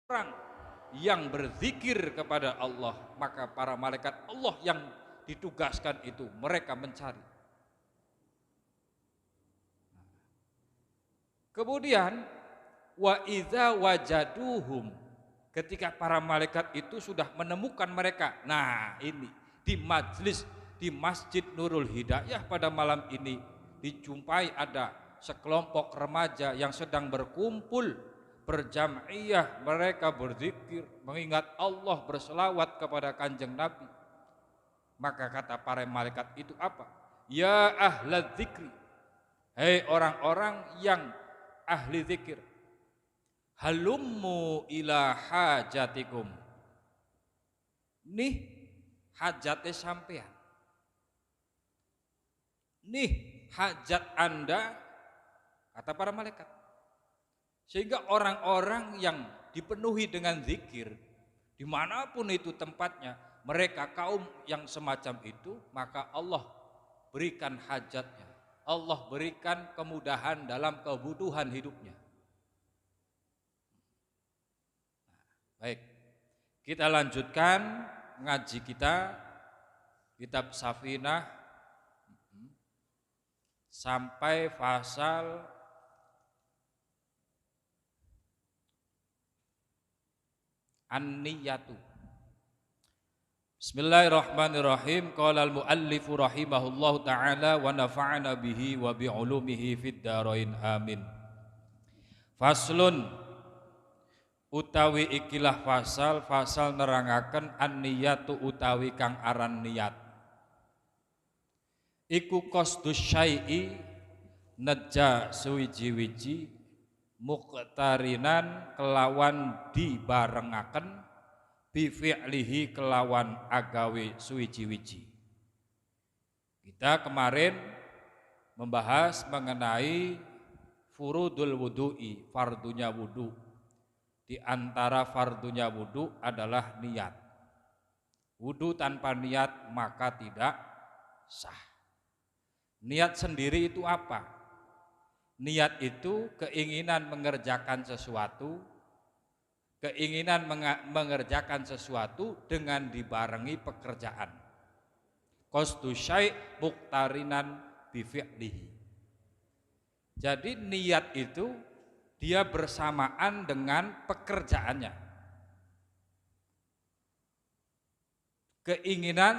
orang yang berzikir kepada Allah, maka para malaikat Allah yang ditugaskan itu mereka mencari. Kemudian wa idza wajaduhum, ketika para malaikat itu sudah menemukan mereka. Nah, ini di majlis di Masjid Nurul Hidayah pada malam ini dijumpai ada sekelompok remaja yang sedang berkumpul berjamaiyah, mereka berzikir, mengingat Allah, berselawat kepada Kanjeng Nabi. Maka kata para malaikat itu apa? Ya ahla dzikri, hei orang-orang yang ahli zikir, halummu ila hajatikum, nih hajatnya sampean, nih hajat anda, kata para malaikat. Sehingga orang-orang yang dipenuhi dengan zikir, dimanapun itu tempatnya, mereka kaum yang semacam itu, maka Allah berikan hajatnya, Allah berikan kemudahan dalam kebutuhan hidupnya. Baik, kita lanjutkan ngaji kita, kitab Safinah sampai pasal An-niyatu. Bismillahirrahmanirrahim. Qala al-muallifu rahimahullahu ta'ala wa nafa'ana bihi wa bi'ulumihi fid dharain amin. Faslun, utawi ikilah fasal nerangaken an-niyatu utawi kang aran niat. Iku qasdus syai'i, neja suwiji-wiji, muqtarinan kelawan dibarengaken, bi fi'lihi kelawan agawe suwiji-wiji. Kita kemarin membahas mengenai furudul wudu'i, fardunya wudu. Di antara fardunya wudu adalah niat. Wudu tanpa niat maka tidak sah. Niat sendiri itu apa? Niat itu keinginan mengerjakan sesuatu, keinginan mengerjakan sesuatu dengan dibarengi pekerjaan. Qasdu syai' muqtarinan bi fi'lihi. Jadi niat itu dia bersamaan dengan pekerjaannya.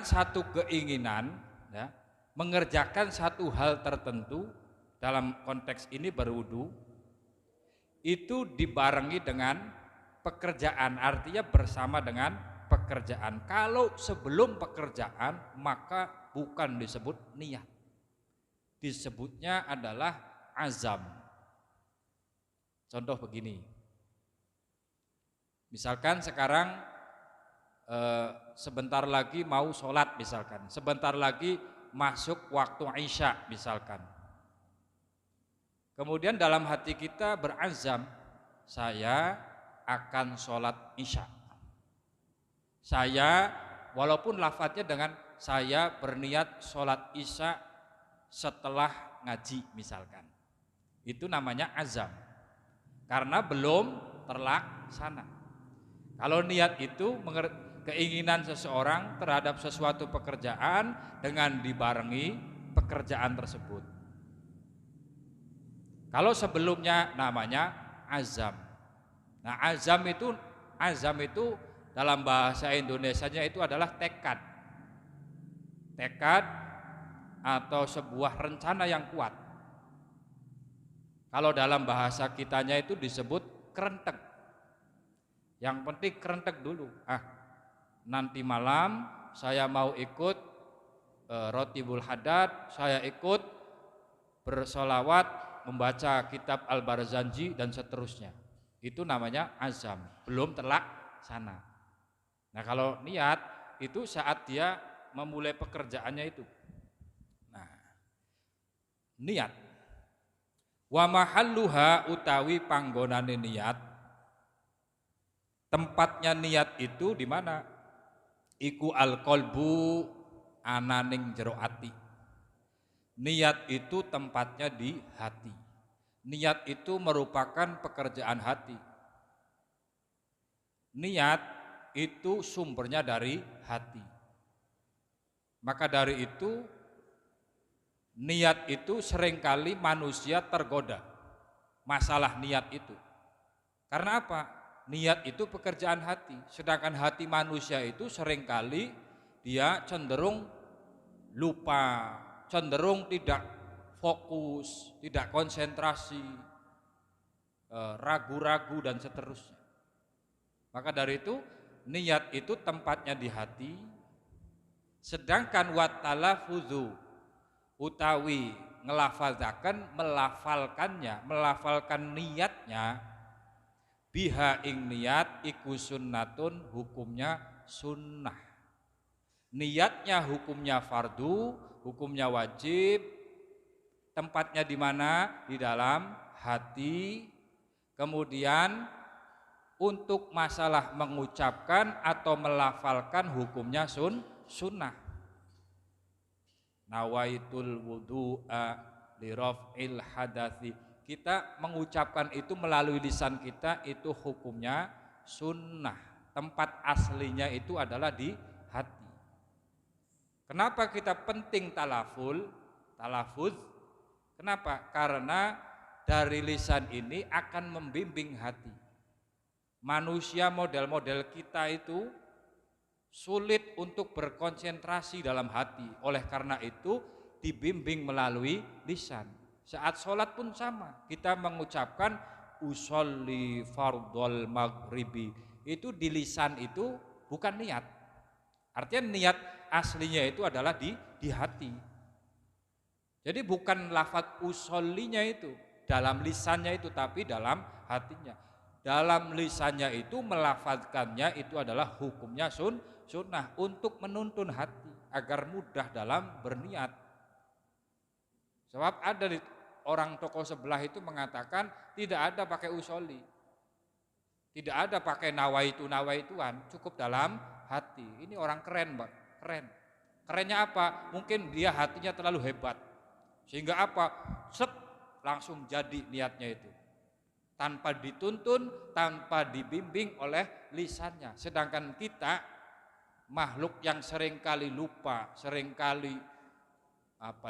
Satu keinginan ya, mengerjakan satu hal tertentu, dalam konteks ini berwudu, itu dibarengi dengan pekerjaan, artinya bersama dengan pekerjaan. Kalau sebelum pekerjaan maka bukan disebut niat, disebutnya adalah azam. Contoh begini, misalkan sekarang sebentar lagi mau sholat, misalkan sebentar lagi masuk waktu Isya misalkan. Kemudian dalam hati kita berazam, saya akan sholat Isya. Saya, walaupun lafadznya dengan saya berniat sholat Isya setelah ngaji misalkan. Itu namanya azam, karena belum terlaksana. Kalau niat itu keinginan seseorang terhadap sesuatu pekerjaan dengan dibarengi pekerjaan tersebut. Kalau sebelumnya namanya azam. Nah, azam itu dalam bahasa Indonesianya itu adalah tekad. Tekad atau sebuah rencana yang kuat. Kalau dalam bahasa kitanya itu disebut kerentek. Yang penting kerentek dulu. Nanti malam saya mau ikut Rotibul Hadad, saya ikut bersolawat, membaca kitab Al-Barzanji dan seterusnya. Itu namanya azam, belum terlaksana. Nah, kalau niat itu saat dia memulai pekerjaannya itu. Nah, niat. Wa mahalluha utawi panggonane niat. Tempatnya niat itu di mana? Iku al-qalbu, ananing jero ati. Niat itu tempatnya di hati. Niat itu merupakan pekerjaan hati. Niat itu sumbernya dari hati. Maka dari itu niat itu seringkali manusia tergoda. Masalah niat itu. Karena apa? Niat itu pekerjaan hati. Sedangkan hati manusia itu seringkali dia cenderung lupa, cenderung tidak fokus, tidak konsentrasi, ragu-ragu dan seterusnya. Maka dari itu niat itu tempatnya di hati. Sedangkan watalafudzu utawi ngelafalzakan, melafalkan niatnya, biha ing niat iku sunnatun, hukumnya sunnah. Niatnya hukumnya fardu, hukumnya wajib. Tempatnya di mana? Di dalam hati. Kemudian untuk masalah mengucapkan atau melafalkan hukumnya sunnah. Nawaitul wudu'a liraf'il hadathi. Kita mengucapkan itu melalui lisan kita, itu hukumnya sunnah. Tempat aslinya itu adalah di hati. Kenapa kita penting talafuz? Kenapa? Karena dari lisan ini akan membimbing hati. Manusia model-model kita itu sulit untuk berkonsentrasi dalam hati. Oleh karena itu dibimbing melalui lisan. Saat sholat pun sama. Kita mengucapkan usolli fardhol maghribi. Itu di lisan itu bukan niat. Artinya niat aslinya itu adalah di hati. Jadi bukan lafaz usollinya itu dalam lisannya itu, tapi dalam hatinya. Dalam lisannya itu melafazkannya itu adalah hukumnya sunnah untuk menuntun hati agar mudah dalam berniat. Sebab ada orang tokoh sebelah itu mengatakan tidak ada pakai usolli, tidak ada pakai nawaituan, cukup dalam hati. Ini orang keren, Mbak, keren. Kerennya apa? Mungkin dia hatinya terlalu hebat sehingga apa? Langsung jadi niatnya itu. Tanpa dituntun, tanpa dibimbing oleh lisannya. Sedangkan kita makhluk yang seringkali lupa, seringkali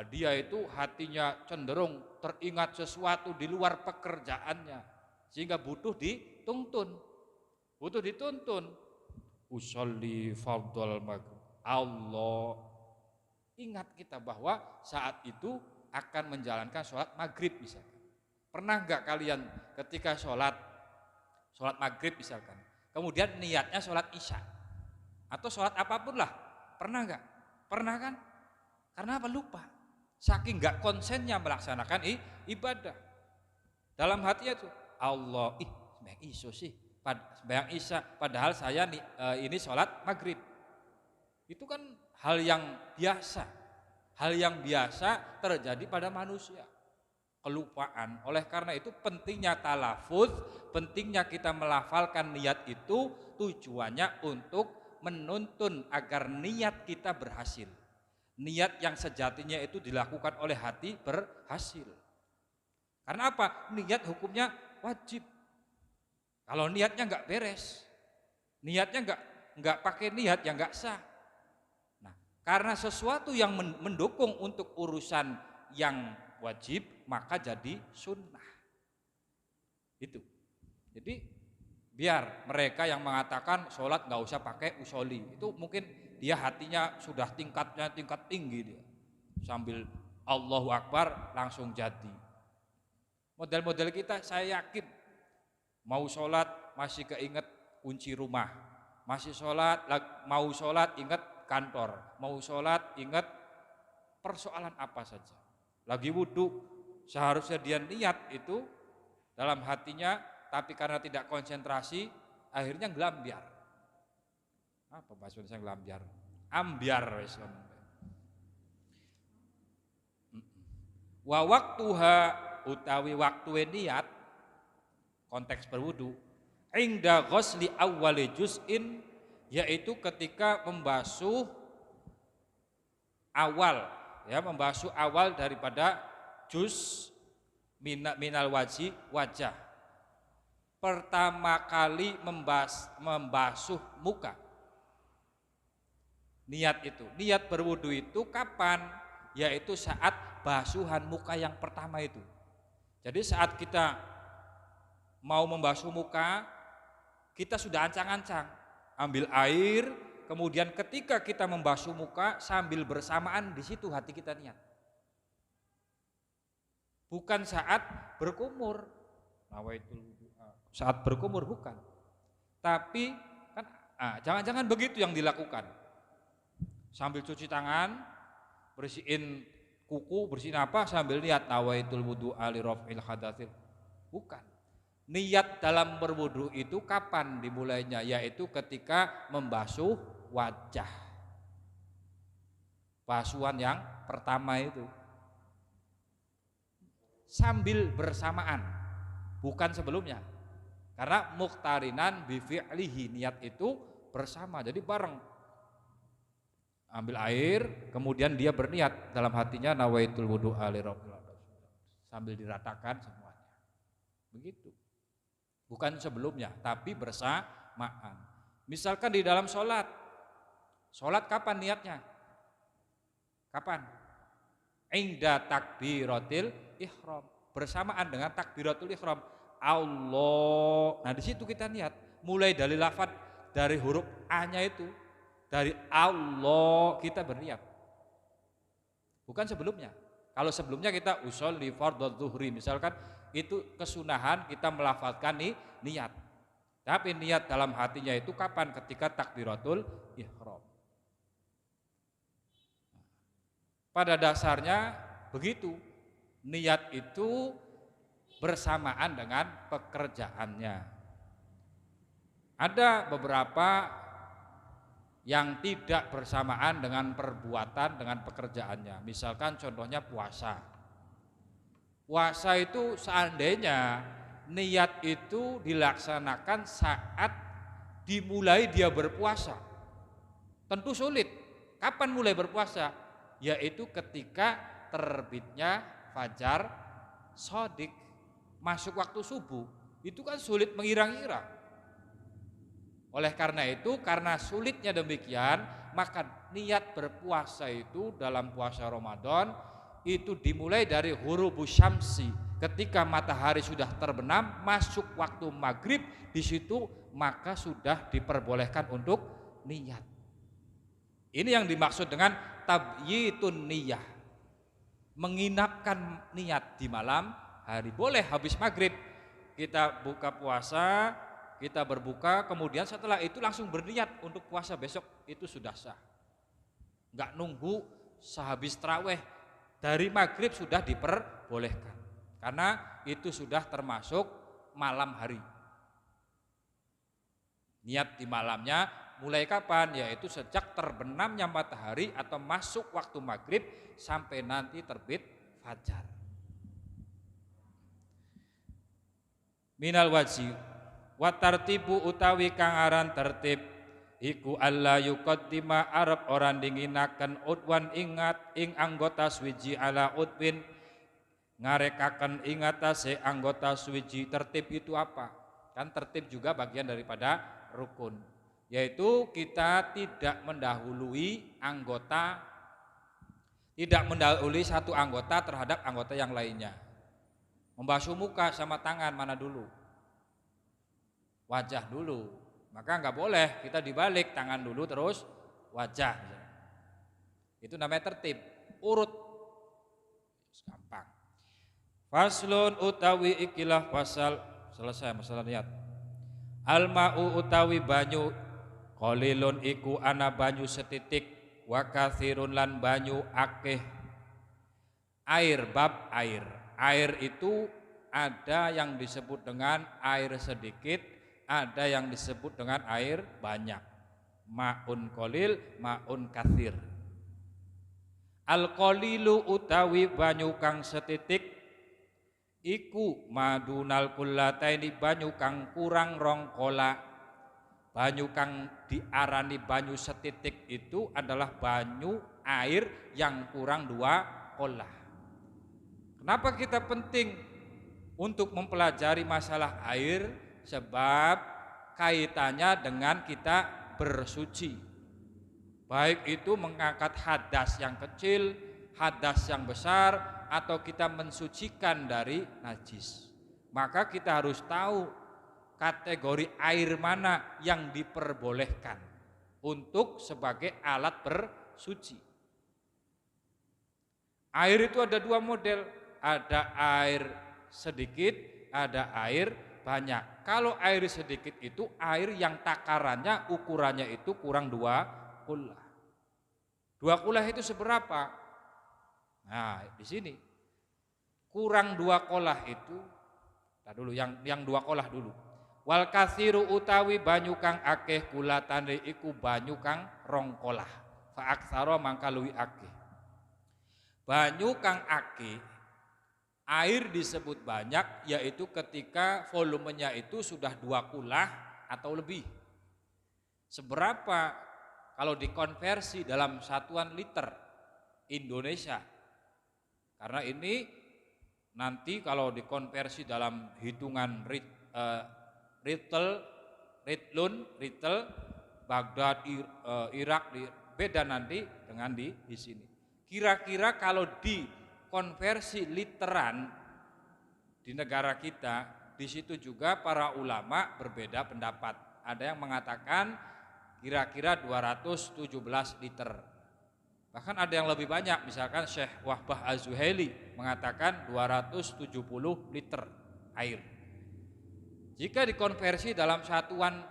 dia itu hatinya cenderung teringat sesuatu di luar pekerjaannya, sehingga butuh dituntun. Usolli fardhol maghrib. Allah ingat kita bahwa saat itu akan menjalankan sholat maghrib misalkan. Pernah enggak kalian ketika sholat maghrib misalkan, kemudian niatnya sholat isya atau sholat apapun lah, pernah enggak? Pernah kan? Karena apa? Lupa. Saking enggak konsennya melaksanakan ibadah. Dalam hatinya tuh Allah, sembahyang isya sih, sembahyang isya, padahal saya ini sholat maghrib. Itu kan hal yang biasa terjadi pada manusia. Kelupaan. Oleh karena itu pentingnya talafuz, pentingnya kita melafalkan niat itu tujuannya untuk menuntun agar niat kita berhasil. Niat yang sejatinya itu dilakukan oleh hati berhasil. Karena apa? Niat hukumnya wajib. Kalau niatnya enggak beres, niatnya enggak pakai niat yang enggak sah. Nah, karena sesuatu yang mendukung untuk urusan yang wajib, maka jadi sunnah. Itu. Jadi biar mereka yang mengatakan sholat nggak usah pakai usolli, itu mungkin dia hatinya sudah tingkat tinggi dia. Sambil Allahu Akbar langsung jadi. Model-model kita saya yakin mau sholat masih keinget kunci rumah, masih mau sholat ingat kantor, mau sholat ingat persoalan apa saja. Lagi wudhu, seharusnya dia niat itu dalam hatinya, tapi karena tidak konsentrasi, akhirnya gelambiar. Apa bahasa Indonesia gelambiar? Ambiar. Wa waktuha utawi waktu niat, konteks berwudu, inda ghusli awwali juz'in, yaitu ketika membasuh awal, ya, membasuh awal daripada juz minal wajah. pertama kali membasuh muka. Niat itu, niat berwudu itu kapan? Yaitu saat basuhan muka yang pertama itu. Jadi saat kita mau membasuh muka, kita sudah ancang-ancang, ambil air, kemudian ketika kita membasuh muka sambil bersamaan di situ hati kita niat. Bukan saat berkumur, saat berkumur bukan. Tapi kan jangan-jangan begitu yang dilakukan. Sambil cuci tangan, bersihin kuku, bersihin apa sambil niat nawaitul wudu'a li raf'il hadatsil. Bukan. Niat dalam berwudu itu kapan dimulainya? Yaitu ketika membasuh wajah. Basuhan yang pertama itu. Sambil bersamaan, bukan sebelumnya. Karena muqtarinan bi fi'lihi, niat itu bersama, jadi bareng. Ambil air, kemudian dia berniat dalam hatinya nawaitul wudu'a li rabbil alamin. Sambil diratakan semuanya. Begitu. Bukan sebelumnya, tapi bersamaan. Misalkan di dalam sholat. Sholat kapan niatnya? Kapan? Inda takbiratil ihram. Bersamaan dengan takbiratul ihram. Allah. Nah di situ kita niat. Mulai dari lafaz, dari huruf A-nya itu. Dari Allah kita berniat. Bukan sebelumnya. Kalau sebelumnya kita usolli fardhu zuhri misalkan, itu kesunahan kita melafalkan niat. Tapi niat dalam hatinya itu kapan? Ketika takbiratul ihram. Pada dasarnya begitu. Niat itu bersamaan dengan pekerjaannya. Ada beberapa yang tidak bersamaan dengan perbuatan, dengan pekerjaannya. Misalkan contohnya puasa. Puasa itu seandainya niat itu dilaksanakan saat dimulai dia berpuasa. Tentu sulit. Kapan mulai berpuasa? Yaitu ketika terbitnya fajar shadiq, masuk waktu subuh. Itu kan sulit mengira-ngira. Oleh karena itu, karena sulitnya demikian, maka niat berpuasa itu dalam puasa Ramadan itu dimulai dari hurubus syamsi. Ketika matahari sudah terbenam, masuk waktu maghrib, di situ maka sudah diperbolehkan untuk niat. Ini yang dimaksud dengan tabyitun niyah, menginapkan niat di malam hari. Boleh habis maghrib kita buka puasa, kita berbuka, kemudian setelah itu langsung berniat untuk puasa besok, itu sudah sah. Enggak nunggu sehabis tarawih, dari maghrib sudah diperbolehkan. Karena itu sudah termasuk malam hari. Niat di malamnya mulai kapan? Yaitu sejak terbenamnya matahari atau masuk waktu maghrib sampai nanti terbit fajar. Minal wajib wa tartibu utawi kang aran tertib iku alla yuqaddima arab orang dinginaken udwan ingat ing anggota swiji ala udwin ngarekaken ingatase anggota swiji. Tertib itu apa? Kan tertib juga bagian daripada rukun, yaitu kita tidak mendahului satu anggota terhadap anggota yang lainnya. Membasuh muka sama tangan mana dulu? Wajah dulu. Maka enggak boleh kita dibalik, tangan dulu terus wajah. Itu namanya tertib, urut. Gampang. Faslun utawi ikilah pasal, selesai masalah niat. Al-ma'u utawi banyu, qalilun iku ana banyu setitik, wa katsirun lan banyu akeh. Air, bab air. Air itu ada yang disebut dengan air sedikit, ada yang disebut dengan air banyak. Ma'un qalil, ma'un katsir. Al-qalilu utawi banyu kang setitik iku madunal kullataini, banyu kang kurang rong kola. Banyu kang diarani banyu setitik itu adalah banyu air yang kurang 2 kola. Kenapa kita penting untuk mempelajari masalah air? sebab kaitannya dengan kita bersuci. Baik itu mengangkat hadas yang kecil, hadas yang besar, atau kita mensucikan dari najis. Maka kita harus tahu kategori air mana yang diperbolehkan untuk sebagai alat bersuci. Air itu ada dua model, ada air sedikit, ada air banyak. Kalau air sedikit itu air yang takarannya, ukurannya itu kurang 2 kullah. 2 kullah itu seberapa? Nah, di sini kurang 2 kullah itu, dulu yang 2 kullah dulu. Wal kathiru utawi banyu kang akeh kulatane iku banyu kang 2 kullah. Fa aksara mangka luwih akeh. Banyu kang akeh, air disebut banyak yaitu ketika volumenya itu sudah 2 kullah atau lebih. Seberapa kalau dikonversi dalam satuan liter Indonesia? Karena ini nanti kalau dikonversi dalam hitungan ritel, Baghdad, Irak, beda nanti dengan di sini. Kira-kira kalau dikonversi literan di negara kita, di situ juga para ulama berbeda pendapat. Ada yang mengatakan kira-kira 217 liter. Bahkan ada yang lebih banyak, misalkan Syekh Wahbah Az-Zuhaili mengatakan 270 liter air. Jika dikonversi dalam satuan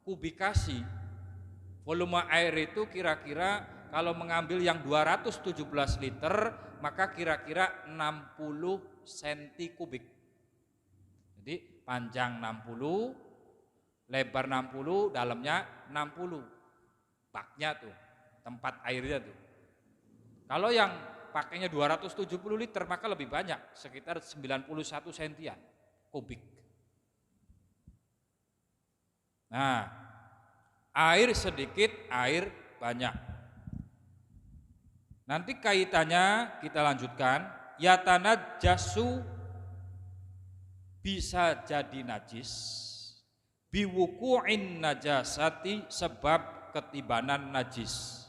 kubikasi, volume air itu kira-kira kalau mengambil yang 217 liter, maka kira-kira 60 cm kubik. Jadi panjang 60, lebar 60, dalamnya 60. Baknya tuh, tempat airnya tuh. Kalau yang pakainya 270 liter maka lebih banyak, sekitar 91 sentian kubik. Nah, air sedikit, air banyak. Nanti kaitannya kita lanjutkan, yatanajjasu bisa jadi najis biwuku'in najasati sebab ketibanan najis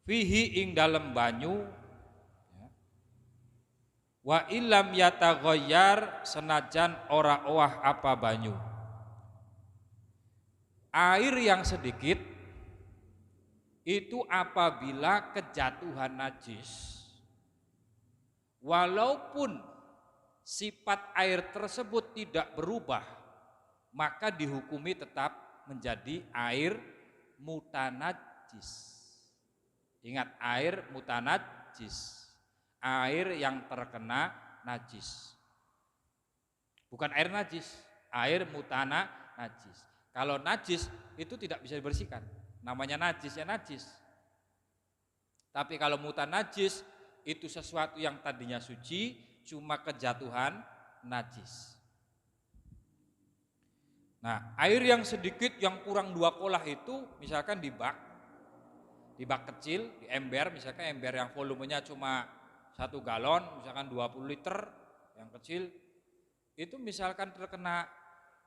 fihi ing dalem banyu wa illam yataghayyar senajan ora owah apa banyu. Air yang sedikit itu apabila kejatuhan najis, walaupun sifat air tersebut tidak berubah, maka dihukumi tetap menjadi air mutanajjis. Ingat, air mutanajjis, air yang terkena najis. Bukan air najis, air mutanajjis. Kalau najis itu tidak bisa dibersihkan. Namanya najis ya najis. Tapi kalau mutanajjis itu sesuatu yang tadinya suci cuma kejatuhan najis. Nah, air yang sedikit yang kurang 2 kullah itu misalkan di bak kecil, di ember, misalkan ember yang volumenya cuma 1 galon, misalkan 20 liter yang kecil, itu misalkan terkena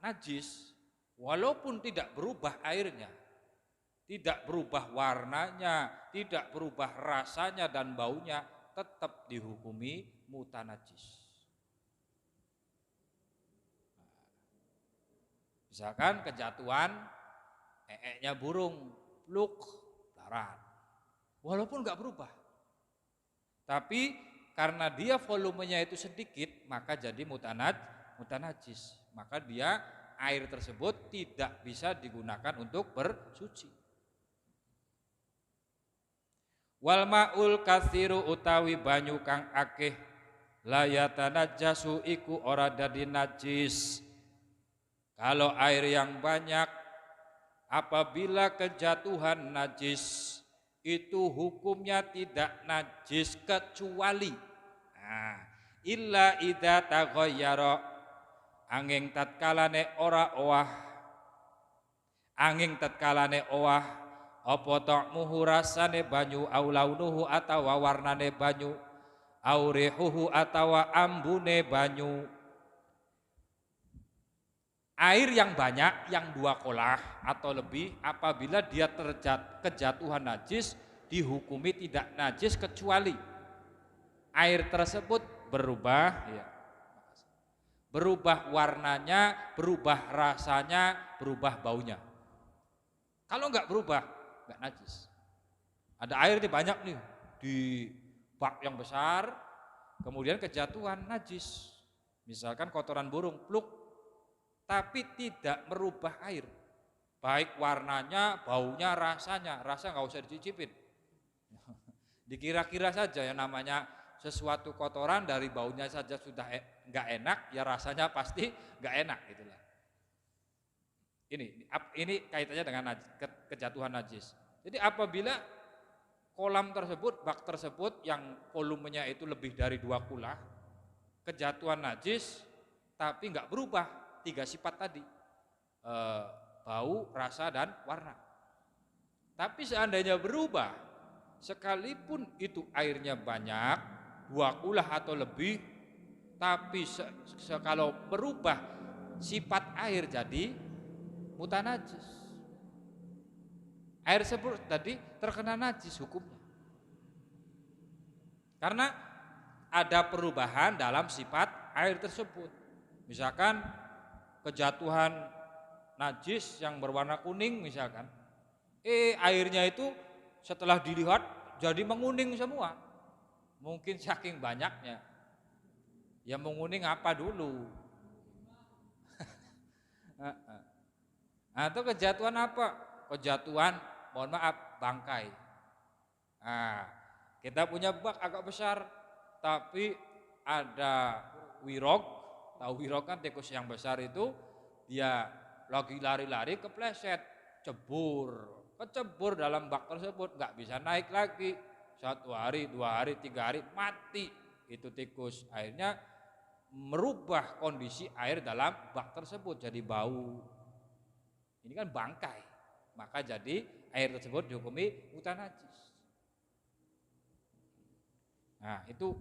najis, walaupun tidak berubah airnya, tidak berubah warnanya, tidak berubah rasanya dan baunya, tetap dihukumi mutanajjis. Misalkan kejatuhan nya burung, pluk, larat, walaupun nggak berubah, tapi karena dia volumenya itu sedikit, maka jadi mutanajjis, maka dia air tersebut tidak bisa digunakan untuk bersuci. Wal ma'ul katsiru utawi banyu kang akeh la yatanajjasu iku ora dadi najis. Kalau air yang banyak apabila kejatuhan najis itu hukumnya tidak najis kecuali illa idza taghayyara angin tatkalane ora owah, angin tatkalane owah apa ta'muhu rasane banyu au launuhu atawa warnane banyu au rihuhu atawa ambune banyu. Air yang banyak, yang 2 kolah atau lebih, apabila dia kejatuhan najis, dihukumi tidak najis kecuali air tersebut berubah, ya, berubah warnanya, berubah rasanya, berubah baunya. Kalau enggak berubah, enggak najis. Ada air nih banyak nih di bak yang besar, kemudian kejatuhan najis. Misalkan kotoran burung, pluk, tapi tidak merubah air, baik warnanya, baunya, rasanya. Rasa nggak usah dicicipin, dikira-kira saja. Yang namanya sesuatu kotoran, dari baunya saja sudah nggak enak, ya rasanya pasti nggak enak gitulah. Ini kaitannya dengan kejatuhan najis. Jadi apabila kolam tersebut, bak tersebut yang volumenya itu lebih dari 2 kulah, kejatuhan najis tapi nggak berubah 3 sifat tadi, bau, rasa, dan warna. Tapi seandainya berubah, sekalipun itu airnya banyak, 2 kulah atau lebih, tapi kalau berubah sifat air jadi mutanajis, air tersebut tadi terkena najis hukumnya, karena ada perubahan dalam sifat air tersebut. Misalkan kejatuhan najis yang berwarna kuning misalkan, airnya itu setelah dilihat jadi menguning semua. Mungkin saking banyaknya. Ya menguning apa dulu? Atau kejatuhan apa? Kejatuhan, mohon maaf, bangkai. Nah, kita punya bak agak besar, tapi ada wirog. Tahu wirog kan, tikus yang besar itu, dia lagi lari-lari kepleset, kecebur dalam bak tersebut, nggak bisa naik lagi. 1 hari, 2 hari, 3 hari, mati itu tikus. Akhirnya merubah kondisi air dalam bak tersebut jadi bau. Ini kan bangkai, maka jadi air tersebut dihukumi mutanajis. Nah, itu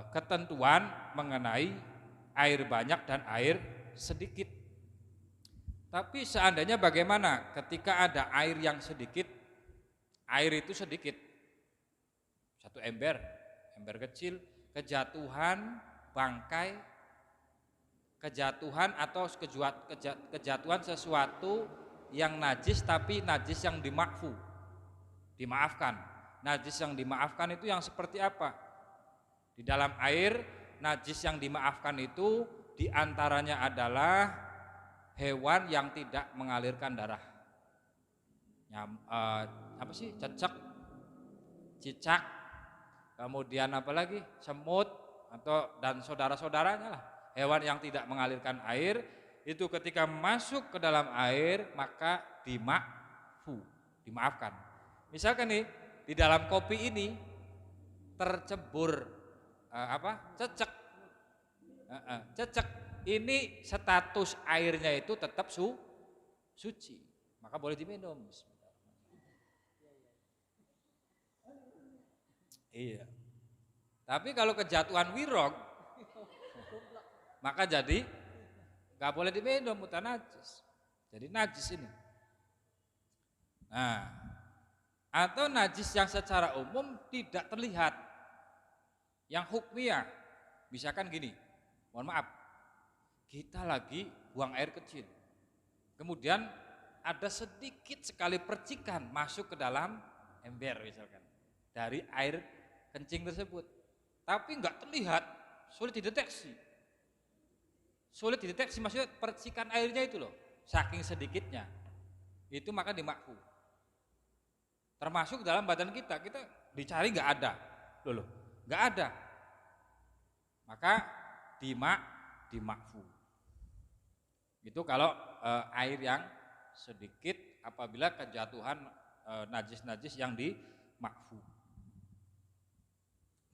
ketentuan mengenai air banyak dan air sedikit. Tapi seandainya bagaimana ketika ada air yang sedikit, air itu sedikit, 1 ember kecil, kejatuhan bangkai, kejatuhan atau kejatuhan sesuatu yang najis, tapi najis yang dimaafkan. Najis yang dimaafkan itu yang seperti apa? Di dalam air, najis yang dimaafkan itu diantaranya adalah hewan yang tidak mengalirkan darah. Cicak, kemudian apalagi semut dan saudara-saudaranya lah. Hewan yang tidak mengalirkan air itu ketika masuk ke dalam air maka dimaafkan. Misalkan nih di dalam kopi ini tercebur cecek, ini status airnya itu tetap suci, maka boleh diminum. Iya. Tapi kalau kejatuhan wirog, maka jadi nggak boleh diminum, mutanajis. Jadi najis ini. Nah, atau najis yang secara umum tidak terlihat, yang hukmiyah. Misalkan gini, mohon maaf, kita lagi buang air kecil, kemudian ada sedikit sekali percikan masuk ke dalam ember misalkan dari air kencing tersebut, tapi nggak terlihat, sulit dideteksi maksudnya percikan airnya itu loh, saking sedikitnya itu, maka dimakfu. Termasuk dalam badan kita dicari nggak ada, nggak ada, maka dimakfu. Itu kalau air yang sedikit apabila kejatuhan najis-najis yang dimakfu.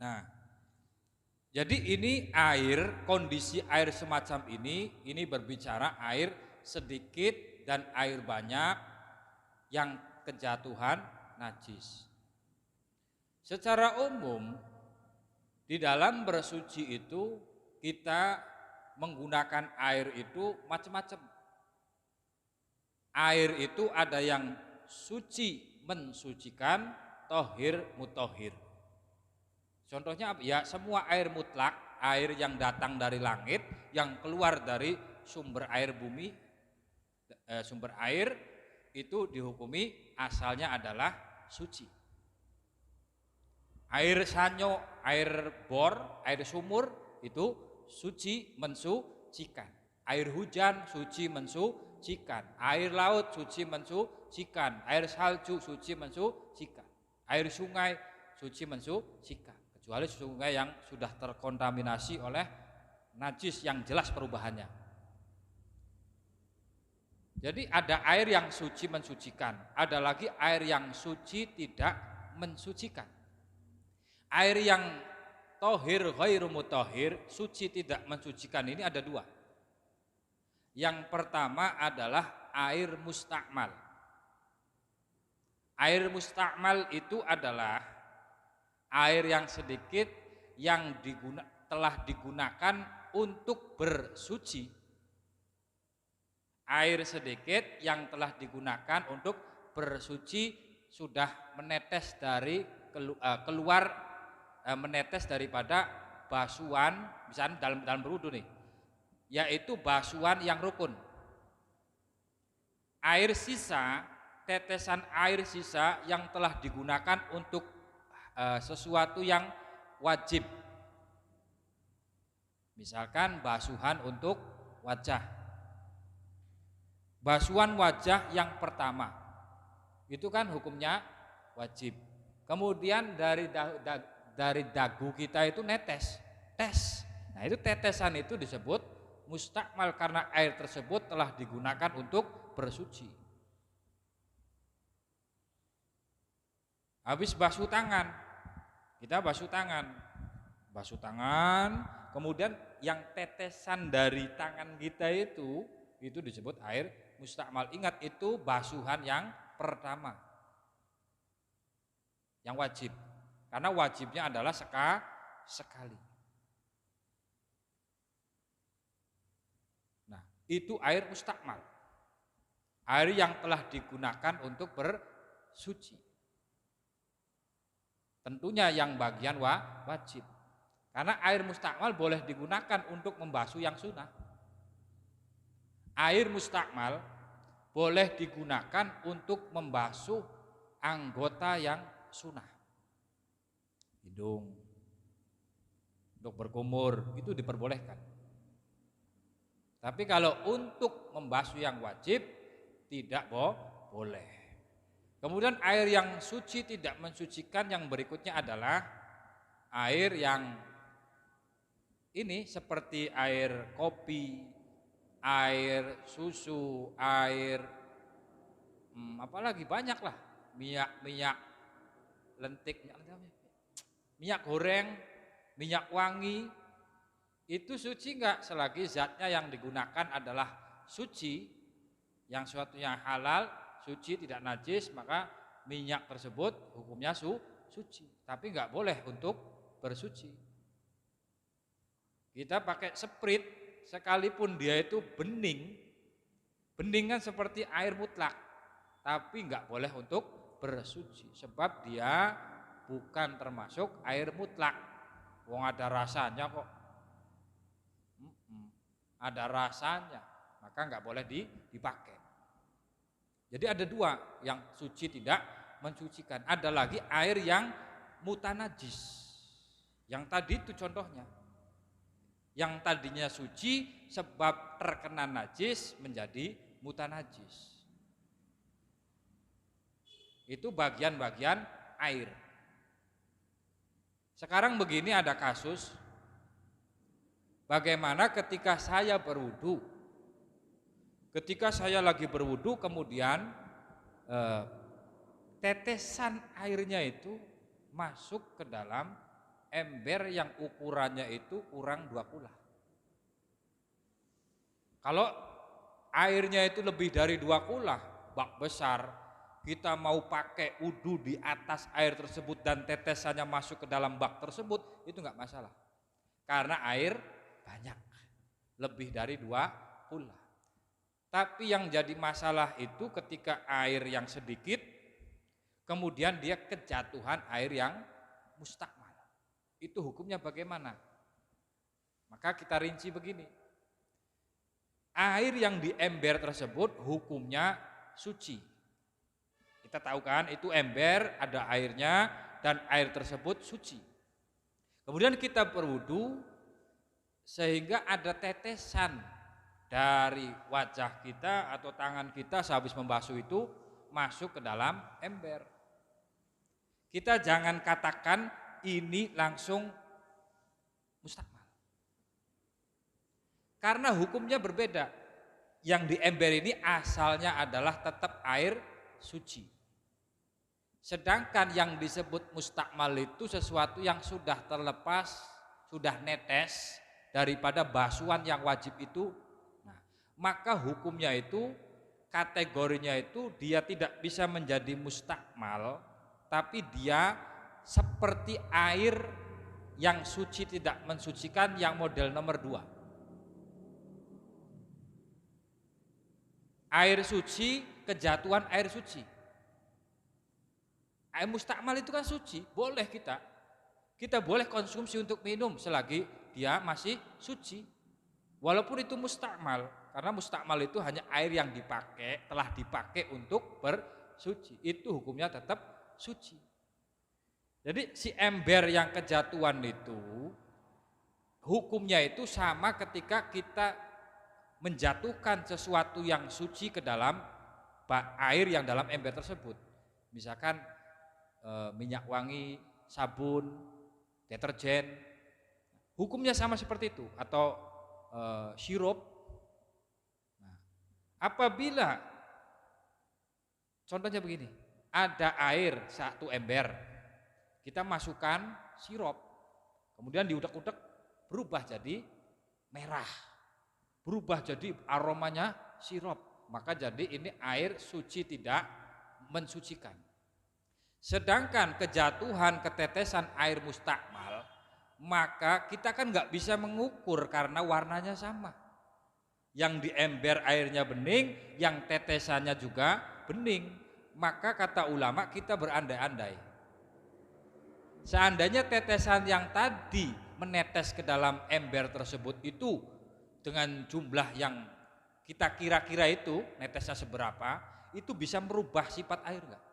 Nah, jadi ini air, kondisi air semacam ini berbicara air sedikit dan air banyak yang kejatuhan najis. Secara umum di dalam bersuci itu kita menggunakan air itu macam-macam. Air itu ada yang suci mensucikan, tohir mutohir. Contohnya apa? Ya semua air mutlak, air yang datang dari langit, yang keluar dari sumber air bumi, sumber air itu dihukumi asalnya adalah suci. Air sanyo, air bor, air sumur itu suci mensucikan. Air hujan suci mensucikan. Air laut suci mensucikan. Air salju suci mensucikan. Air sungai suci mensucikan. Kecuali sungai yang sudah terkontaminasi oleh najis yang jelas perubahannya. Jadi ada air yang suci mensucikan, ada lagi air yang suci tidak mensucikan. Air yang tohir ghairu mutahhir, suci tidak mensucikan ini ada dua. Yang pertama adalah air mustakmal. Air mustakmal itu adalah air yang sedikit yang telah digunakan untuk bersuci. Air sedikit yang telah digunakan untuk bersuci sudah menetes dari keluar menetes daripada basuhan, misalnya dalam berwudu nih, yaitu basuhan yang rukun. Air sisa, tetesan air sisa yang telah digunakan untuk sesuatu yang wajib, misalkan basuhan untuk wajah. Basuhan wajah yang pertama itu kan hukumnya wajib. Kemudian dari dagu kita itu netes, tes. Nah itu tetesan itu disebut mustakmal karena air tersebut telah digunakan untuk bersuci. Habis basuh tangan, kita basuh tangan, kemudian yang tetesan dari tangan kita itu disebut air mustakmal. Ingat itu basuhan yang pertama, yang wajib. Karena wajibnya adalah sekali. Nah, itu air mustakmal. Air yang telah digunakan untuk bersuci. Tentunya yang bagian wajib. Karena air mustakmal boleh digunakan untuk membasuh yang sunnah. Air mustakmal boleh digunakan untuk membasuh anggota yang sunnah. Hidung, untuk berkumur itu diperbolehkan. Tapi kalau untuk membasuh yang wajib tidak boleh. Kemudian air yang suci tidak mensucikan yang berikutnya adalah air yang ini seperti air kopi, air susu, air apalagi banyak lah, minyak lentik, minyak goreng, minyak wangi, itu suci enggak selagi zatnya yang digunakan adalah suci, yang suatu yang halal, suci tidak najis, maka minyak tersebut hukumnya suci, tapi enggak boleh untuk bersuci. Kita pakai sprit sekalipun dia itu bening kan seperti air mutlak, tapi enggak boleh untuk bersuci sebab dia bukan termasuk air mutlak. Wong ada rasanya kok. Ada rasanya, maka enggak boleh dipakai. Jadi ada dua, yang suci tidak mensucikan. Ada lagi air yang mutanajis. Yang tadi itu contohnya. Yang tadinya suci sebab terkena najis menjadi mutanajis. Itu bagian-bagian air. Sekarang begini, ada kasus bagaimana ketika saya berwudu. Ketika saya lagi berwudu kemudian tetesan airnya itu masuk ke dalam ember yang ukurannya itu kurang 2 kula. Kalau airnya itu lebih dari 2 kula, bak besar, kita mau pakai wudu di atas air tersebut dan tetesannya masuk ke dalam bak tersebut, itu enggak masalah. Karena air banyak, lebih dari 2 bulan. Tapi yang jadi masalah itu ketika air yang sedikit, kemudian dia kejatuhan air yang mustakmal. Itu hukumnya bagaimana? Maka kita rinci begini. Air yang di ember tersebut hukumnya suci. Kita tahu kan itu ember ada airnya dan air tersebut suci. Kemudian kita berwudu sehingga ada tetesan dari wajah kita atau tangan kita sehabis membasuh itu masuk ke dalam ember. Kita jangan katakan ini langsung mustakmal. Karena hukumnya berbeda. Yang di ember ini asalnya adalah tetap air suci. Sedangkan yang disebut mustakmal itu sesuatu yang sudah terlepas, sudah netes daripada basuhan yang wajib itu. Maka hukumnya itu, kategorinya itu dia tidak bisa menjadi mustakmal, tapi dia seperti air yang suci tidak mensucikan yang model nomor 2. Air suci, kejatuhan air suci. Air mustakmal itu kan suci, boleh kita boleh konsumsi untuk minum selagi dia masih suci. Walaupun itu mustakmal, karena mustakmal itu hanya air yang dipakai, telah dipakai untuk bersuci. Itu hukumnya tetap suci. Jadi si ember yang kejatuhan itu, hukumnya itu sama ketika kita menjatuhkan sesuatu yang suci ke dalam air yang dalam ember tersebut. Misalkan minyak wangi, sabun, deterjen, hukumnya sama seperti itu. Atau sirup. Nah, apabila contohnya begini, ada air 1 ember, kita masukkan sirup, kemudian diudak-udak berubah jadi merah, berubah jadi aromanya sirup, maka jadi ini air suci tidak mensucikan. Sedangkan kejatuhan ketetesan air mustakmal, maka kita kan nggak bisa mengukur karena warnanya sama. Yang di ember airnya bening, yang tetesannya juga bening. Maka kata ulama kita berandai-andai. Seandainya tetesan yang tadi menetes ke dalam ember tersebut itu dengan jumlah yang kita kira-kira itu netesnya seberapa, itu bisa merubah sifat air nggak?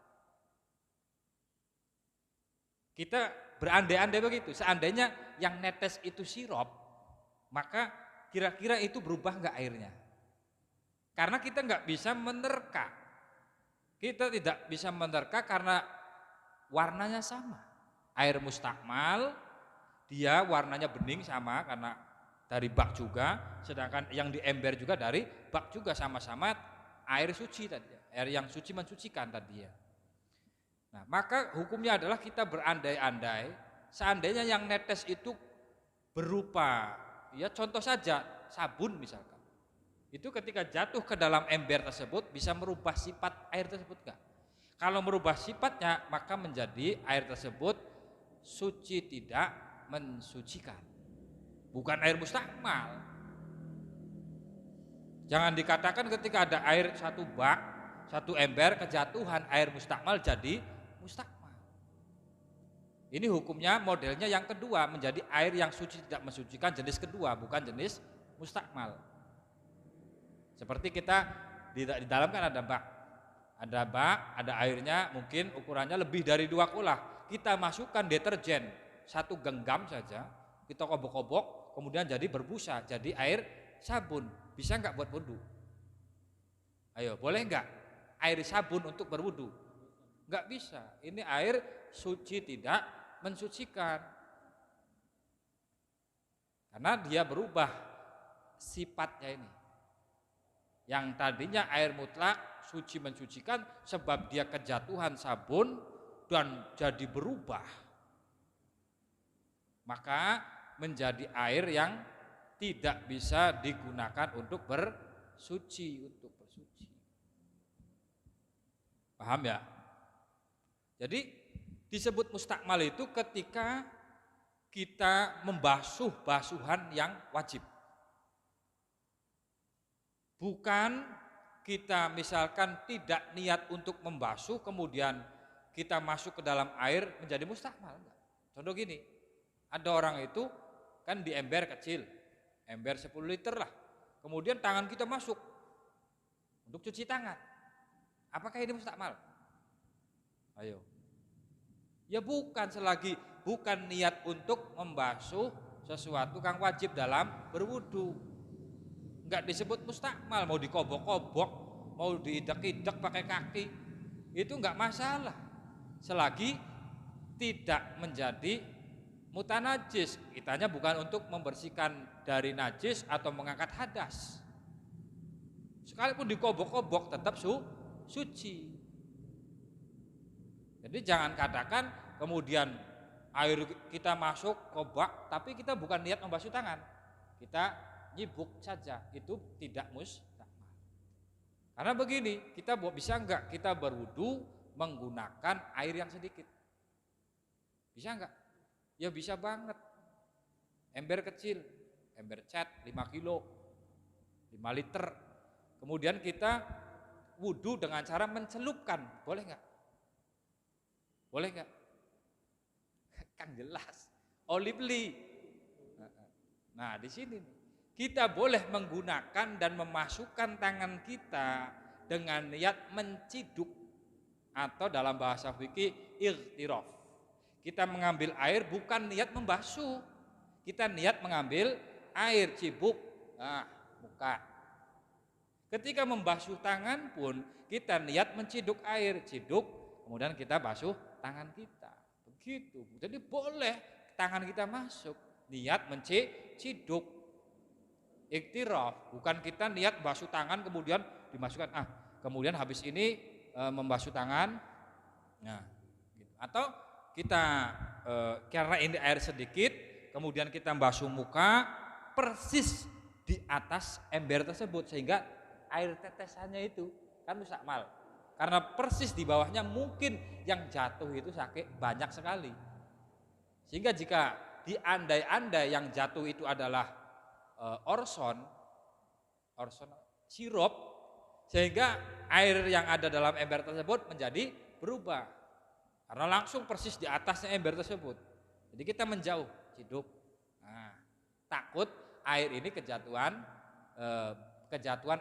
Kita berandai-andai begitu, seandainya yang netes itu sirup, maka kira-kira itu berubah nggak airnya? Karena kita nggak bisa menerka, kita tidak bisa menerka karena warnanya sama. Air mustakmal, dia warnanya bening sama karena dari bak juga, sedangkan yang di ember juga dari bak juga, sama-sama air suci tadi, air yang suci mensucikan tadi ya. Nah, maka hukumnya adalah kita berandai-andai, seandainya yang netes itu berupa, ya contoh saja sabun misalkan, itu ketika jatuh ke dalam ember tersebut bisa merubah sifat air tersebut enggak? Kalau merubah sifatnya maka menjadi air tersebut suci tidak mensucikan, bukan air mustakmal. Jangan dikatakan ketika ada air 1 bak, 1 ember kejatuhan air mustakmal jadi mustakmal. Ini hukumnya modelnya yang kedua, menjadi air yang suci tidak mensucikan jenis kedua, bukan jenis mustakmal. Seperti kita di dalam kan ada bak, ada airnya mungkin ukurannya lebih dari 2 kolah. Kita masukkan deterjen 1 genggam saja, kita kobok-kobok, kemudian jadi berbusa, jadi air sabun. Bisa enggak buat wudu? Ayo, boleh enggak air sabun untuk berwudu? Enggak bisa. Ini air suci tidak mensucikan. Karena dia berubah sifatnya ini. Yang tadinya air mutlak suci mensucikan, sebab dia kejatuhan sabun dan jadi berubah, maka menjadi air yang tidak bisa digunakan untuk bersuci, Paham ya? Jadi disebut mustakmal itu ketika kita membasuh basuhan yang wajib. Bukan kita misalkan tidak niat untuk membasuh, kemudian kita masuk ke dalam air menjadi mustakmal. Contoh gini, ada orang itu kan di ember kecil, ember 10 liter lah, kemudian tangan kita masuk untuk cuci tangan. Apakah ini mustakmal? Ayo. Ya bukan, selagi bukan niat untuk membasuh sesuatu kang wajib dalam berwudu. Enggak disebut mustakmal, mau dikobok-kobok, mau diidek-idek pakai kaki, itu enggak masalah. Selagi tidak menjadi mutanajis. Kitanya bukan untuk membersihkan dari najis atau mengangkat hadas. Sekalipun dikobok-kobok tetap suci. Jadi jangan katakan kemudian air kita masuk kobak tapi kita bukan niat membasuh tangan, kita nyibuk saja, itu tidak mustakmal. Karena begini, kita bisa enggak kita berwudu menggunakan air yang sedikit? Bisa enggak? Ya bisa banget. Ember kecil, ember cat 5 kilo, 5 liter. Kemudian kita wudu dengan cara mencelupkan, boleh enggak? Boleh enggak? Kan jelas, oli beli. Nah di sini kita boleh menggunakan dan memasukkan tangan kita dengan niat menciduk, atau dalam bahasa fikih ightiraf. Kita mengambil air bukan niat membasuh, kita niat mengambil air cibuk, muka. Ketika membasuh tangan pun kita niat menciduk air, ciduk, kemudian kita basuh tangan kita. Begitu. Jadi boleh tangan kita masuk, niat menciduk. Iktiraf, bukan kita niat basuh tangan kemudian dimasukkan, kemudian habis ini membasuh tangan. Nah, gitu. Atau kita karena ini air sedikit, kemudian kita basuh muka persis di atas ember tersebut sehingga air tetesannya itu kan mustakmal. Karena persis di bawahnya mungkin yang jatuh itu banyak sekali. Sehingga jika diandai-andai yang jatuh itu adalah orson sirup, sehingga air yang ada dalam ember tersebut menjadi berubah. Karena langsung persis di atasnya ember tersebut. Jadi kita menjauh, ciduk. Nah, takut air ini kejatuhan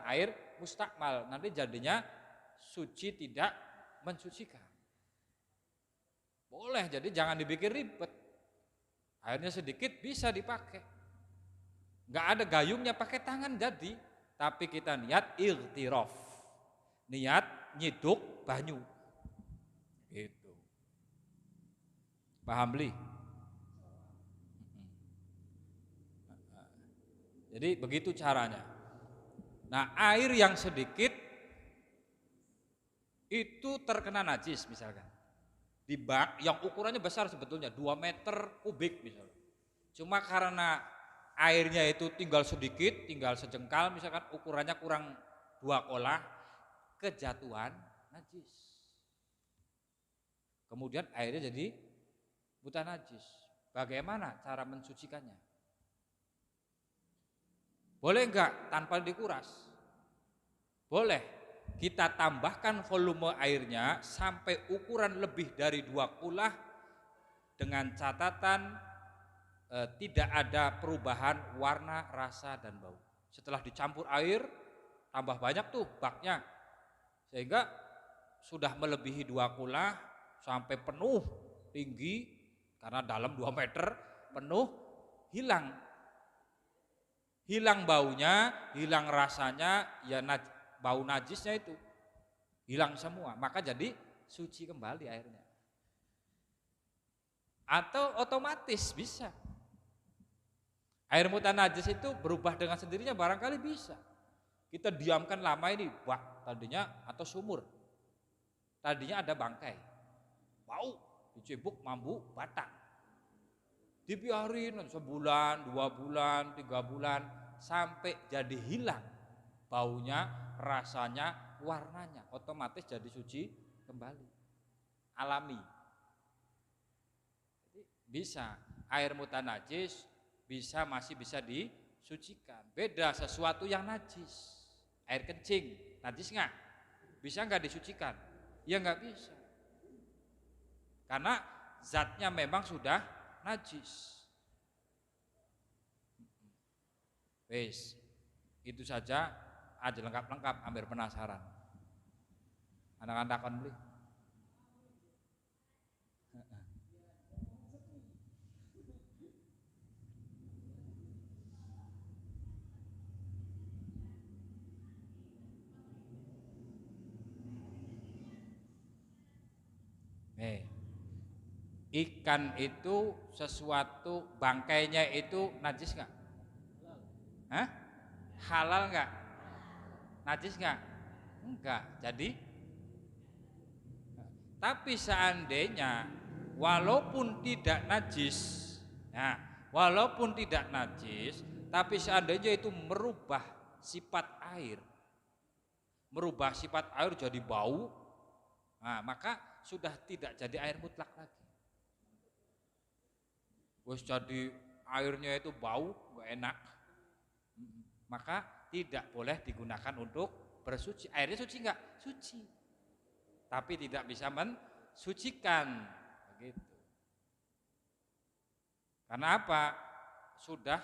air mustakmal, nanti jadinya suci tidak mensucikan. Boleh, jadi jangan dibikin ribet. Airnya sedikit bisa dipakai. Enggak ada gayungnya, pakai tangan jadi. Tapi kita niat ightiraf. Niat nyiduk banyu. Gitu. Paham Li? Jadi begitu caranya. Nah, air yang sedikit itu terkena najis misalkan. Di bak yang ukurannya besar sebetulnya 2 meter kubik misalnya. Cuma karena airnya itu tinggal sedikit, tinggal sejengkal misalkan, ukurannya kurang 2 kolah, kejatuhan najis. Kemudian airnya jadi buta najis. Bagaimana cara mensucikannya? Boleh enggak tanpa dikuras? Boleh. Kita tambahkan volume airnya sampai ukuran lebih dari 2 kulah dengan catatan tidak ada perubahan warna, rasa, dan bau. Setelah dicampur air, tambah banyak tuh baknya, sehingga sudah melebihi 2 kulah sampai penuh tinggi, karena dalam 2 meter penuh, hilang baunya, hilang rasanya, ya bau najisnya itu hilang semua, maka jadi suci kembali airnya. Atau otomatis bisa. Air mutanajis itu berubah dengan sendirinya, barangkali bisa. Kita diamkan lama ini, tadinya atau sumur. Tadinya ada bangkai. Bau, dicibuk mambu batang. Dibiarin sebulan, 2 bulan, 3 bulan sampai jadi hilang baunya, rasanya, warnanya, otomatis jadi suci kembali. Alami. Jadi bisa air mutanajis masih bisa disucikan. Beda sesuatu yang najis. air kencing, najis nggak? Bisa nggak disucikan? Ya nggak bisa. Karena zatnya memang sudah najis. Wes, itu saja aja lengkap-lengkap, hampir penasaran. Anak-anak kan beli. Ikan itu sesuatu bangkainya itu najis nggak? Hah? Halal nggak? Najis nggak? Enggak. Jadi, tapi seandainya walaupun tidak najis, nah, walaupun tidak najis, tapi seandainya itu merubah sifat air, jadi bau, nah, maka sudah tidak jadi air mutlak lagi. Wes jadi airnya itu bau, nggak enak, maka tidak boleh digunakan untuk bersuci. Airnya suci nggak? Suci, tapi tidak bisa mensucikan, begitu. Karena apa? Sudah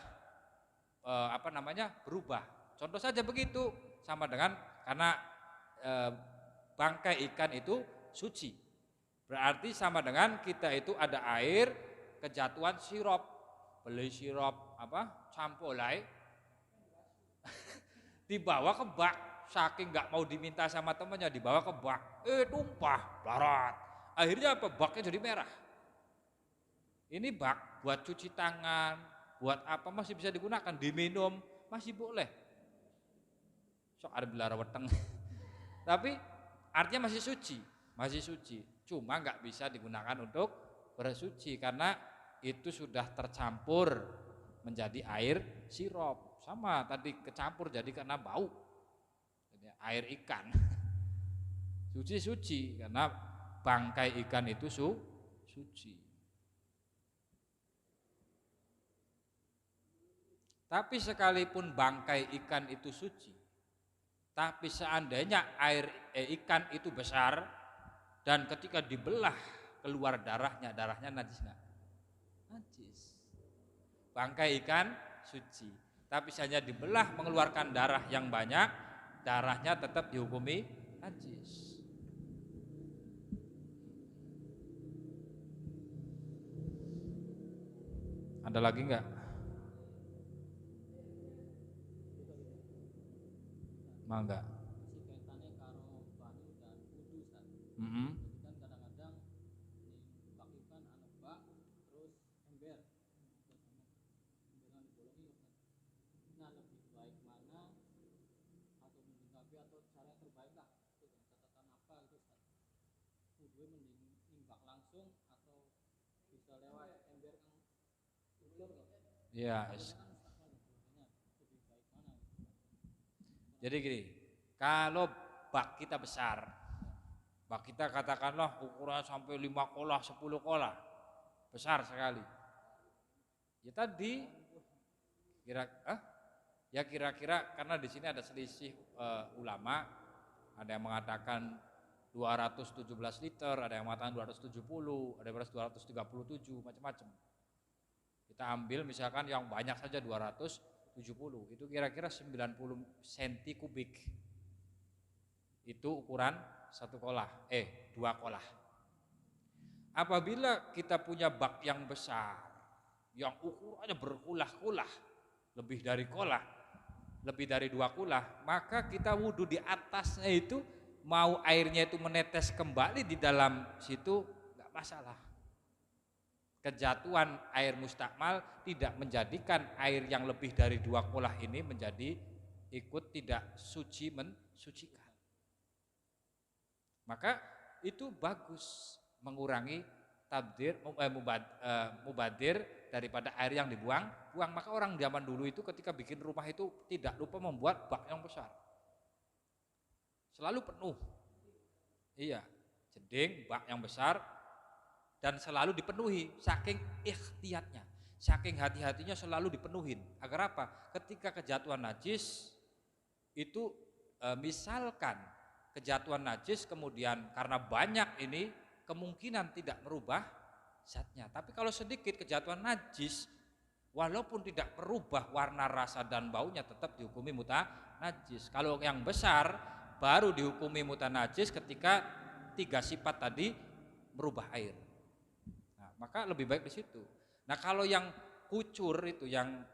berubah. Contoh saja begitu, sama dengan karena bangkai ikan itu suci, berarti sama dengan kita itu ada air kejatuhan sirup, beli sirup campolai dibawa ke bak, saking nggak mau diminta sama temannya, dibawa ke bak, tumpah, darat. Akhirnya apa? Baknya jadi merah. Ini bak buat cuci tangan, buat apa masih bisa digunakan, diminum masih boleh. Sok ada belara weteng. Tapi artinya masih suci, cuma nggak bisa digunakan untuk bersuci karena itu sudah tercampur menjadi air sirup. Sama tadi kecampur jadi karena bau, jadi air ikan. Suci karena bangkai ikan itu suci. Tapi sekalipun bangkai ikan itu suci, tapi seandainya air ikan itu besar dan ketika dibelah keluar darahnya najis nggak? Najis. Bangkai ikan suci, tapi hanya dibelah mengeluarkan darah yang banyak, darahnya tetap dihukumi najis. Ada lagi nggak? Mangga. Kaitannya karo banyu dan wudu kan. Kan kadang-kadang bak ikan bak terus ember dengan dibolongi kan. Nah, lebih baik mana atau menyikapi atau cara terbaik lah itu catatan apa itu Ustaz? Wudu mending nimbak langsung atau bisa lewat ember kan ucur kok. Iya. Jadi gini, kalau bak kita besar, bak kita katakanlah ukuran sampai 5 kolah, 10 kolah, besar sekali. Ya tadi kira-kira karena di sini ada selisih ulama, ada yang mengatakan 217 liter, ada yang mengatakan 270, ada yang 237, macam-macam. Kita ambil misalkan yang banyak saja 270, itu kira-kira 90 cm kubik. Itu ukuran 2 kolah. Apabila kita punya bak yang besar, yang ukurannya berkulah-kulah, lebih dari 2 kulah, maka kita wudhu di atasnya itu, mau airnya itu menetes kembali di dalam situ, nggak masalah. Kejatuhan air mustakmal tidak menjadikan air yang lebih dari 2 kolah ini menjadi ikut tidak suci, mensucikan. Maka itu bagus mengurangi mubadir daripada air yang dibuang. Maka orang zaman dulu itu ketika bikin rumah itu tidak lupa membuat bak yang besar, selalu penuh. Iya, jeding bak yang besar dan selalu dipenuhi, saking ikhtiyatnya, saking hati-hatinya selalu dipenuhin. Agar apa? Ketika kejatuhan najis itu misalkan kejatuhan najis kemudian karena banyak ini kemungkinan tidak merubah zatnya. Tapi kalau sedikit kejatuhan najis walaupun tidak merubah warna, rasa dan baunya tetap dihukumi najis. Kalau yang besar baru dihukumi najis ketika 3 sifat tadi merubah air. Nah, maka lebih baik di situ. Nah, kalau yang kucur itu yang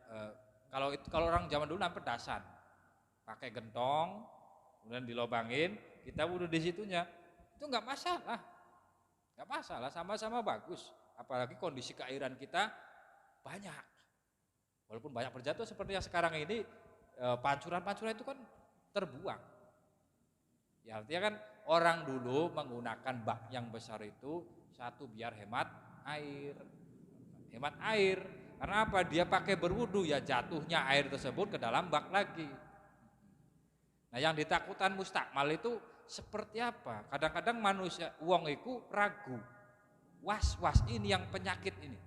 kalau orang zaman dulu namanya pedasan. Pakai gentong kemudian dilobangin, kita wudhu di situnya. Itu enggak masalah. Enggak masalah, sama-sama bagus. Apalagi kondisi keairan kita banyak. Walaupun banyak berjatuh seperti yang sekarang ini, pancuran-pancuran itu kan terbuang. Ya artinya kan orang dulu menggunakan bak yang besar itu satu biar hemat air. Hemat air. Karena apa? Dia pakai berwudu ya jatuhnya air tersebut ke dalam bak lagi. Nah, yang ditakutan mustakmal itu seperti apa? Kadang-kadang manusia wong iku ragu. Was-was ini yang penyakit ini.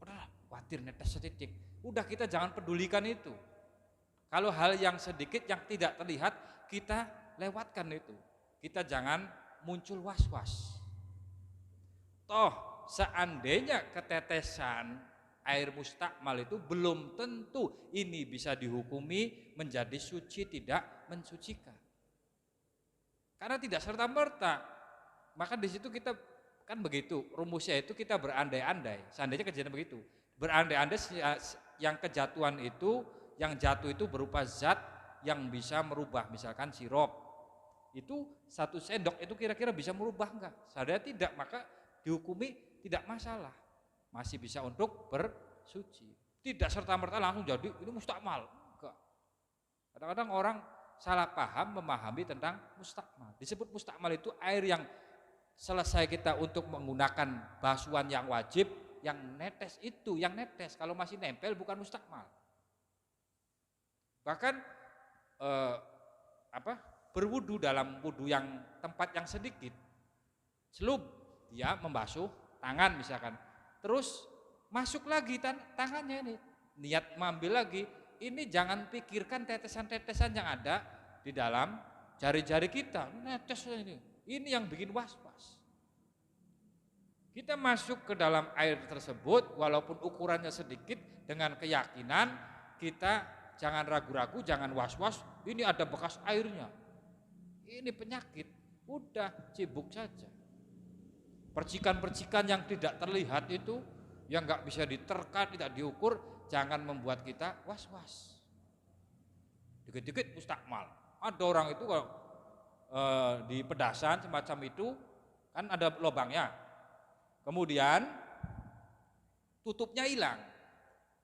Udah khawatir netes setitik. Udah kita jangan pedulikan itu. Kalau hal yang sedikit yang tidak terlihat kita lewatkan itu. Kita jangan muncul was-was. Toh seandainya ketetesan air mustakmal itu belum tentu ini bisa dihukumi menjadi suci tidak mensucikan. Karena tidak serta-merta. Maka di situ kita kan begitu, rumusnya itu kita berandai-andai. Seandainya kejadian begitu. Berandai-andai yang kejatuhan itu, yang jatuh itu berupa zat yang bisa merubah, misalkan sirup. Itu 1 sendok itu kira-kira bisa merubah enggak? Seandainya tidak, maka dihukumi tidak masalah. Masih bisa untuk bersuci. Tidak serta-merta langsung jadi ini mustakmal. Enggak. Kadang-kadang orang salah paham memahami tentang mustakmal. Disebut mustakmal itu air yang selesai kita untuk menggunakan basuhan yang wajib, yang netes itu, yang netes. Kalau masih nempel bukan mustakmal. Bahkan berwudu dalam wudu yang tempat yang sedikit. Selub dia membasuh tangan misalkan. Terus masuk lagi tangannya ini, niat mengambil lagi, ini jangan pikirkan tetesan-tetesan yang ada di dalam jari-jari kita, netes ini yang bikin was-was. Kita masuk ke dalam air tersebut, walaupun ukurannya sedikit, dengan keyakinan kita jangan ragu-ragu, jangan was-was, ini ada bekas airnya, ini penyakit, udah cibuk saja. Percikan-percikan yang tidak terlihat itu, yang nggak bisa diterka, tidak diukur, jangan membuat kita was-was. Dikit-dikit mustakmal. Ada orang itu kalau di pedasan semacam itu kan ada lubangnya, kemudian tutupnya hilang.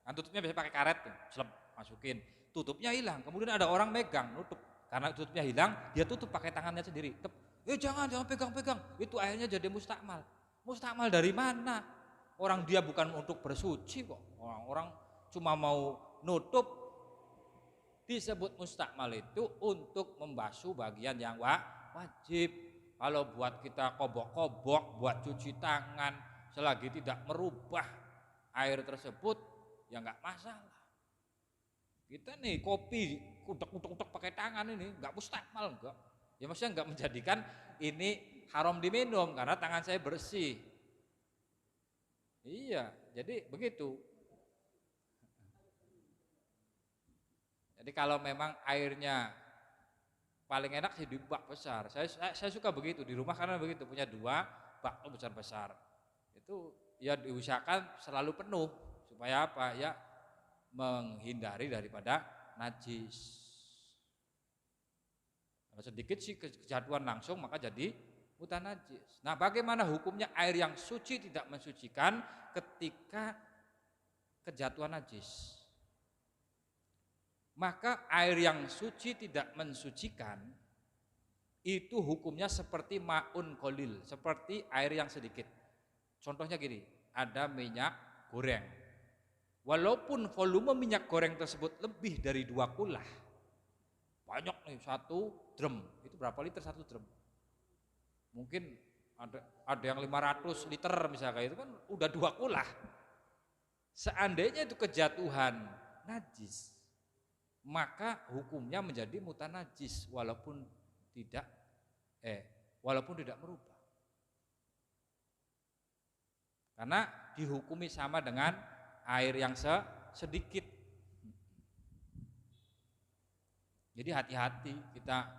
Kan tutupnya biasa pakai karet, selep masukin, tutupnya hilang. Kemudian ada orang megang, nutup, karena tutupnya hilang, dia tutup pakai tangannya sendiri. Jangan pegang-pegang, itu akhirnya jadi mustakmal. Mustakmal dari mana? Orang dia bukan untuk bersuci kok. Orang cuma mau nutup. Disebut mustakmal itu untuk membasuh bagian yang wajib. Kalau buat kita kobok-kobok, buat cuci tangan, selagi tidak merubah air tersebut, ya enggak masalah. Kita nih kopi, utek-utek pakai tangan ini, enggak mustakmal enggak. Ya maksudnya enggak menjadikan ini haram diminum karena tangan saya bersih. Iya, jadi begitu. Jadi kalau memang airnya paling enak sih di bak besar. Saya suka begitu di rumah karena begitu punya 2 bak besar-besar. Itu ya diusahakan selalu penuh supaya apa? Ya menghindari daripada najis. Kalau sedikit sih kejatuhan langsung maka jadi mutanajis. Nah, bagaimana hukumnya air yang suci tidak mensucikan ketika kejatuhan najis? Maka air yang suci tidak mensucikan itu hukumnya seperti ma'un qalil, seperti air yang sedikit. Contohnya gini, ada minyak goreng. Walaupun volume minyak goreng tersebut lebih dari 2 kulah, banyak nih 1 drum, itu berapa liter 1 drum? Mungkin ada yang 500 liter misalnya, itu kan udah 2 kulah. Seandainya itu kejatuhan najis, maka hukumnya menjadi mutanajis tidak walaupun tidak merubah. Karena dihukumi sama dengan air yang sedikit. Jadi hati-hati kita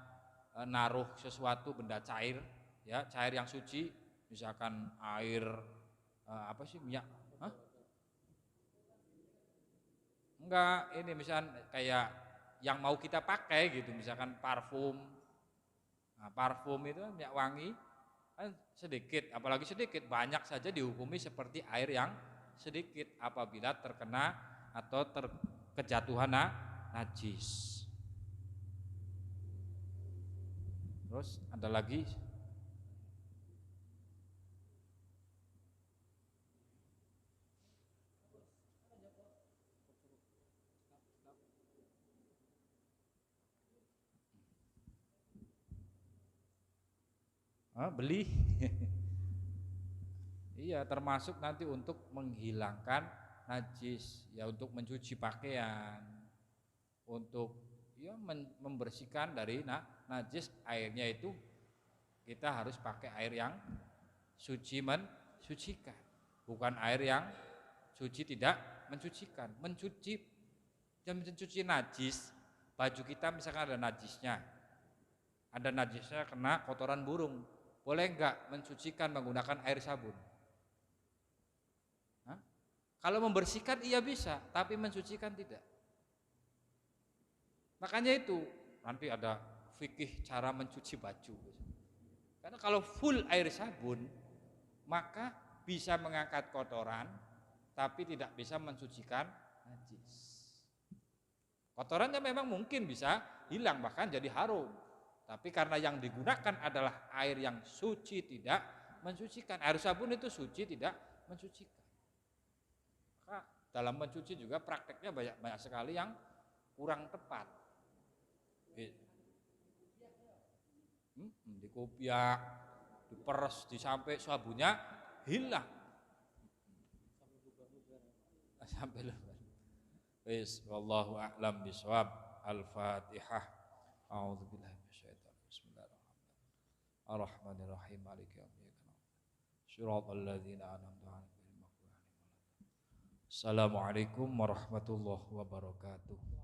naruh sesuatu benda cair, ya cair yang suci, misalkan air minyak, hah? Enggak, ini misalkan kayak yang mau kita pakai gitu, misalkan parfum. Nah, parfum itu minyak wangi kan sedikit, apalagi sedikit, banyak saja dihukumi seperti air yang sedikit apabila terkena atau kejatuhan najis. Terus ada lagi beli. Iya, termasuk nanti untuk menghilangkan najis, ya untuk mencuci pakaian, untuk ya membersihkan dari najis. Airnya itu kita harus pakai air yang suci mensucikan, bukan air yang suci tidak mensucikan. Mencuci najis, baju kita misalkan ada najisnya kena kotoran burung, boleh enggak mensucikan menggunakan air sabun? Hah? Kalau membersihkan iya bisa, tapi mensucikan tidak. Makanya itu nanti ada fikih cara mencuci baju. Karena kalau full air sabun, maka bisa mengangkat kotoran, tapi tidak bisa mensucikan najis. Kotorannya memang mungkin bisa hilang, bahkan jadi harum. Tapi karena yang digunakan adalah air yang suci tidak mensucikan. Air sabun itu suci tidak mensucikan. Maka dalam mencuci juga prakteknya banyak sekali yang kurang tepat. Dikopiak, diperes, sampai sabunnya hilang. Sampai luber. Wallahu a'lam bishawab. Al-Fatihah. A'udzubillahi minasyaitonir rajim. Bismillahirrahmanirrahim. Ar-Rahmanir-Rahim. Maliki yaumiddin. Shiratal ladzina an'amta 'alaihim ghairil maghdubi 'alaihim waladdallin. Assalamualaikum warahmatullahi wabarakatuh.